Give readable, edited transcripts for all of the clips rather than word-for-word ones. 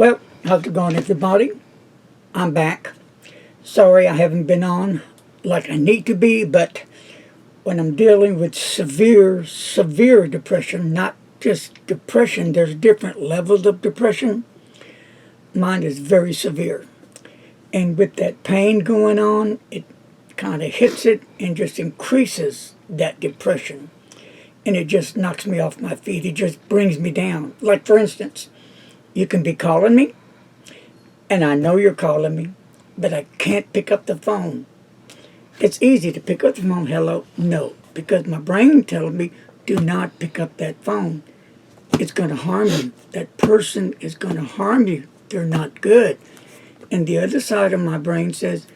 Well, how's it going, everybody? I'm back. Sorry I haven't been on like I need to be, but when I'm dealing with severe depression, not just depression, there's different levels of depression. Mine is very severe. And with that pain going on, it kind of hits it and just increases that depression. And it just knocks me off my feet. It just brings me down. Like, for instance, you can be calling me, and I know you're calling me, but I can't pick up the phone. It's easy to pick up the phone, hello, no, because my brain tells me, do not pick up that phone. It's going to harm you. That person is going to harm you. They're not good. And the other side of my brain says,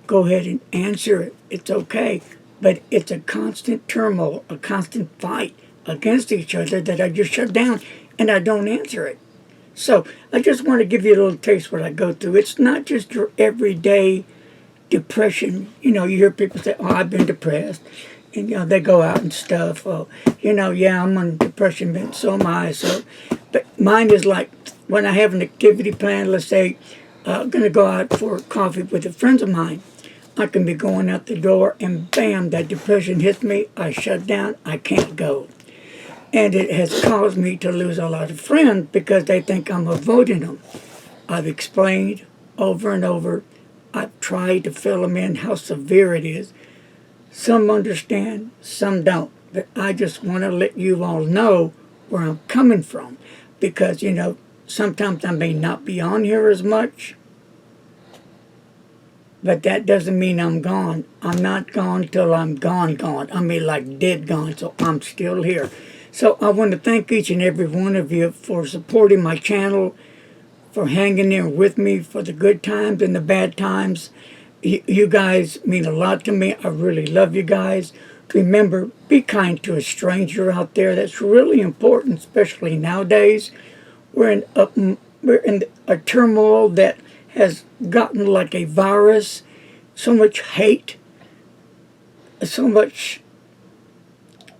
go ahead and answer it. It's okay. But it's a constant turmoil, a constant fight against each other that I just shut down and I don't answer it. So I just want to give you a little taste of what I go through. It's not just your everyday depression. You know, you hear people say, oh, I've been depressed. And, you know, they go out and stuff. Oh, you know, yeah, I'm on depression, but so am I. So, but mine is like when I have an activity plan, let's say, I'm going to go out for coffee with a friend of mine. I can be going out the door and bam, that depression hits me. I shut down. I can't go. And it has caused me to lose a lot of friends because they think I'm avoiding them. I've explained over and over. I've tried to fill them in how severe it is. Some understand, some don't. But I just want to let you all know where I'm coming from. Because, you know, sometimes I may not be on here as much. But that doesn't mean I'm gone. I'm not gone till I'm gone. I mean, like dead gone. So I'm still here. So I want to thank each and every one of you for supporting my channel, for hanging there with me for the good times and the bad times. You guys mean a lot to me. I really love you guys. Remember, be kind to a stranger out there. That's really important, especially nowadays. We're in a turmoil that has gotten like a virus. So much hate, so much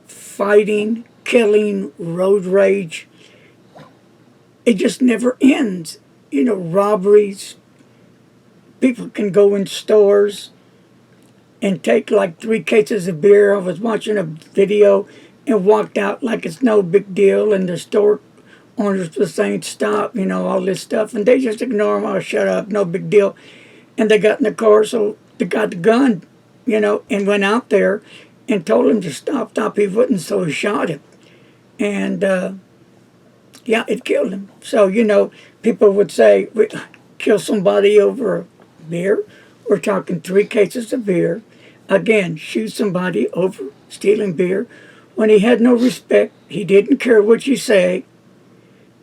fighting, killing, road rage. It just never ends. You know, robberies. People can go in stores and take like 3 cases of beer. I was watching a video and walked out like it's no big deal, and the store owners were saying stop, you know, all this stuff, and they just ignore them. Oh, shut up, no big deal. And they got in the car, so they got the gun, you know, and went out there and told him to stop. He wouldn't, so he shot him. And yeah, it killed him. So, you know, people would say, we kill somebody over beer. We're talking 3 cases of beer. Again, shoot somebody over stealing beer. When he had no respect, he didn't care what you say.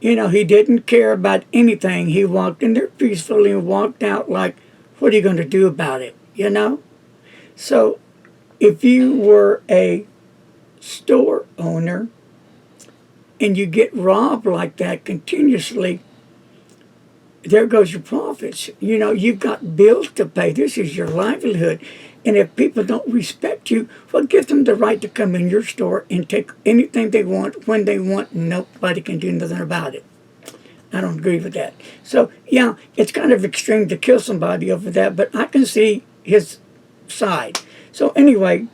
You know, he didn't care about anything. He walked in there peacefully and walked out like, what are you going to do about it? You know? So, if you were a store owner and you get robbed like that continuously, there goes your profits. You know, you've got bills to pay. This is your livelihood. And if people don't respect you, well, give them the right to come in your store and take anything they want, when they want. Nobody can do nothing about it. I don't agree with that. So, yeah, it's kind of extreme to kill somebody over that, but I can see his side. So, anyway,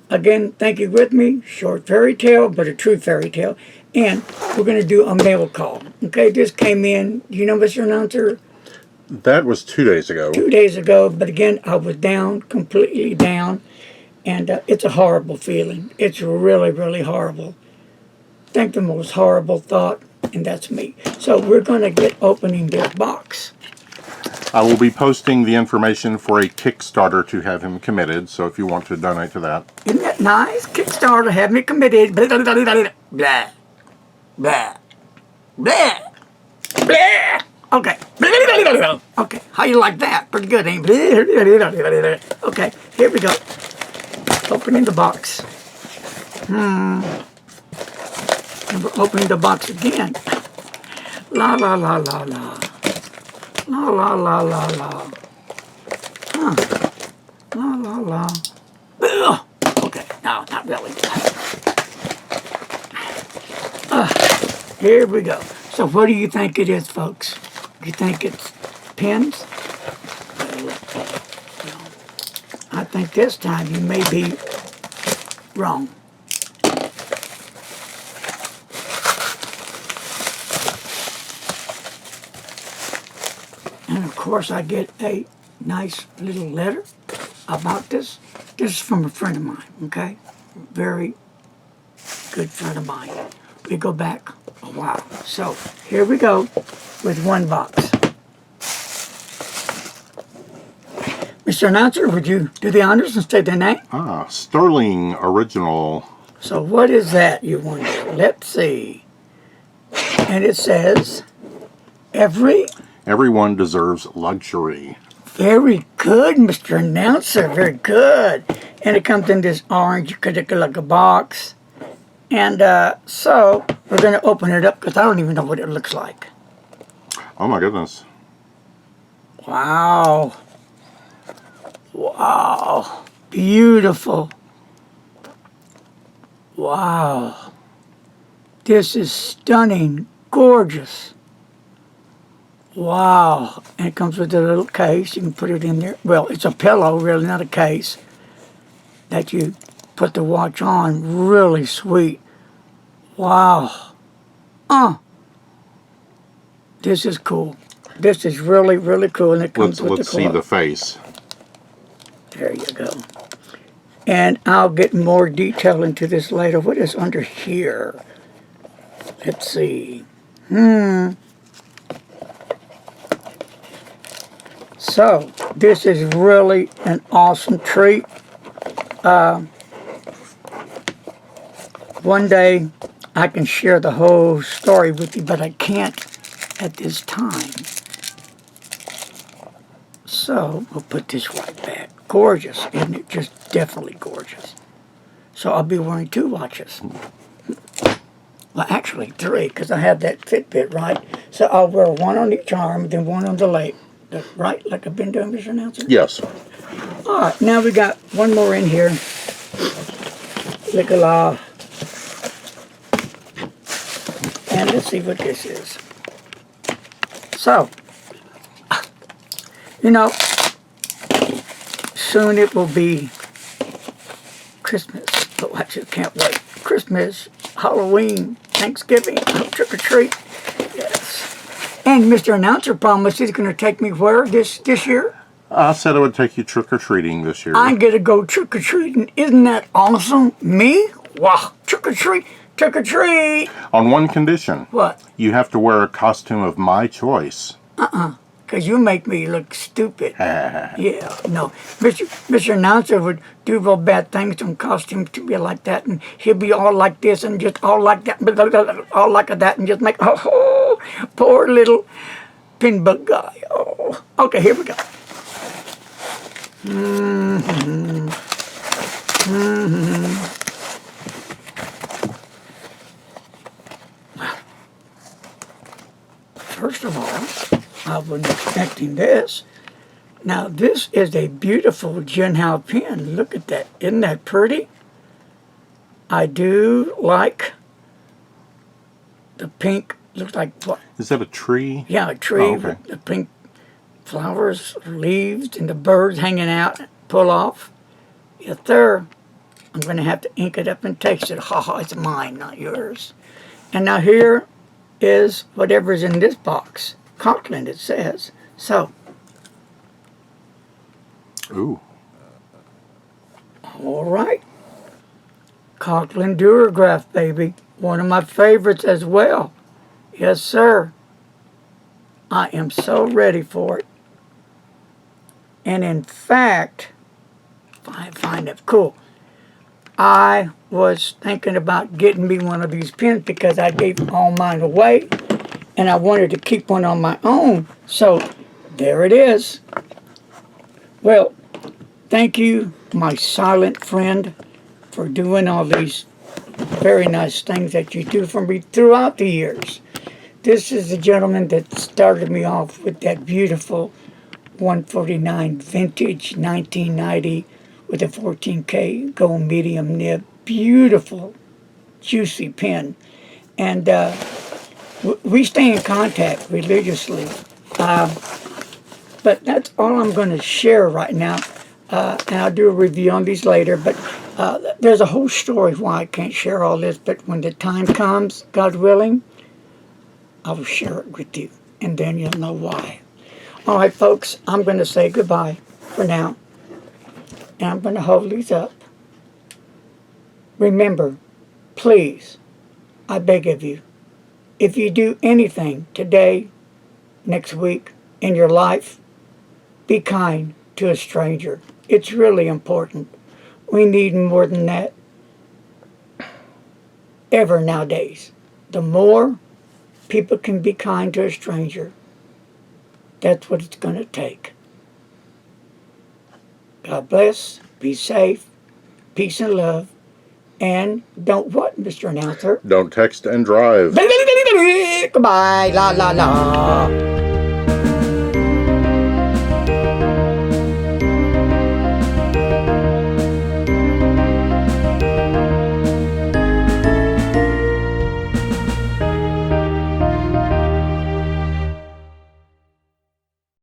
again, thank you with me. Short fairy tale, but a true fairy tale. And we're going to do a mail call. Okay, this came in. Do you know, Mr. Announcer? That was 2 days ago. 2 days ago, but again, I was down, completely down, and it's a horrible feeling. It's really, really horrible. Think the most horrible thought, and that's me. So we're going to get opening this box. I will be posting the information for a Kickstarter to have him committed, so if you want to donate to that. Isn't that nice? Kickstarter, have me committed. Blah, blah, blah, blah, blah, blah, blah, blah. Okay. Okay, how you like that? Pretty good, ain't it? Okay, here we go. Opening the box. And we're opening the box again. La la la la la. La la la la la. La la la. Ugh. Okay, no, not really. Here we go. So what do you think it is, folks? You think it's pins? I think this time you may be wrong. And of course I get a nice little letter about this. This is from a friend of mine, okay? Very good friend of mine. We go back a while. So here we go with one box. Mr. Announcer, would you do the honors and state the name? Sterling Original. So what is that, you wonder? Let's see. And it says, Everyone deserves luxury. Very good, Mr. Announcer, very good. And it comes in this orange, like a box. And so we're going to open it up because I don't even know what it looks like. Oh my goodness. Wow. Wow. Beautiful. Wow. This is stunning. Gorgeous. Wow. And it comes with a little case. You can put it in there. Well, it's a pillow, really, not a case. That you put the watch on. Really sweet. Wow. This is cool. This is really, really cool. And it comes with Let's see the face. There you go. And I'll get more detail into this later. What is under here? Let's see. So, this is really an awesome treat. One day I can share the whole story with you, but I can't at this time. So, we'll put this right back. Gorgeous, isn't it? Just definitely gorgeous. So I'll be wearing 2 watches. Well, actually 3, because I have that Fitbit, right? So I'll wear one on each arm, then one on the leg. Right? Like I've been doing, Mr. Announcer? Yes. All right, now we got one more in here. Lick-a-la. And let's see what this is. So, you know, soon it will be Christmas. Oh, I just can't wait. Christmas, Halloween, Thanksgiving, trick or treat. Yes. And Mr. Announcer promised he's going to take me where this year? I said I would take you trick-or-treating this year. I'm going to go trick-or-treating. Isn't that awesome? Me? Wow. Trick-or-treat. Trick-or-treat. On one condition. What? You have to wear a costume of my choice. Because you make me look stupid. Yeah, no. Mr. Announcer would do real bad things on costume to be like that, and he'll be all like this and just all like that, all like that, and just make, oh, poor little pin bug guy. Oh, okay, here we go. First of all, I wasn't expecting this. Now, this is a beautiful Jinhao pen. Look at that. Isn't that pretty? I do like the pink. Looks like what? Is that a tree? Yeah, a tree Oh, okay. with the pink flowers, leaves, and the birds hanging out. Pull off. Yes, sir. I'm going to have to ink it up and taste it. Ha ha, it's mine, not yours. And now here is whatever's in this box. Conklin, it says. So, Ooh. all right. Conklin Durograph, baby. One of my favorites as well. Yes, sir. I am so ready for it. And in fact, I find it cool. I was thinking about getting me one of these pens because I gave all mine away. And I wanted to keep one on my own. So, there it is. Well, thank you, my silent friend, for doing all these very nice things that you do for me throughout the years. This is the gentleman that started me off with that beautiful 149 vintage 1990 with a 14K gold medium nib. Beautiful, juicy pen. And we stay in contact religiously. But that's all I'm going to share right now. And I'll do a review on these later. But there's a whole story why I can't share all this. But when the time comes, God willing, I will share it with you. And then you'll know why. All right, folks, I'm going to say goodbye for now. And I'm going to hold these up. Remember, please, I beg of you, if you do anything today, next week, in your life, be kind to a stranger. It's really important. We need more than that ever nowadays. The more people can be kind to a stranger, that's what it's going to take. God bless. Be safe. Peace and love. And don't what, Mr. Announcer? Don't text and drive. Goodbye. La la la.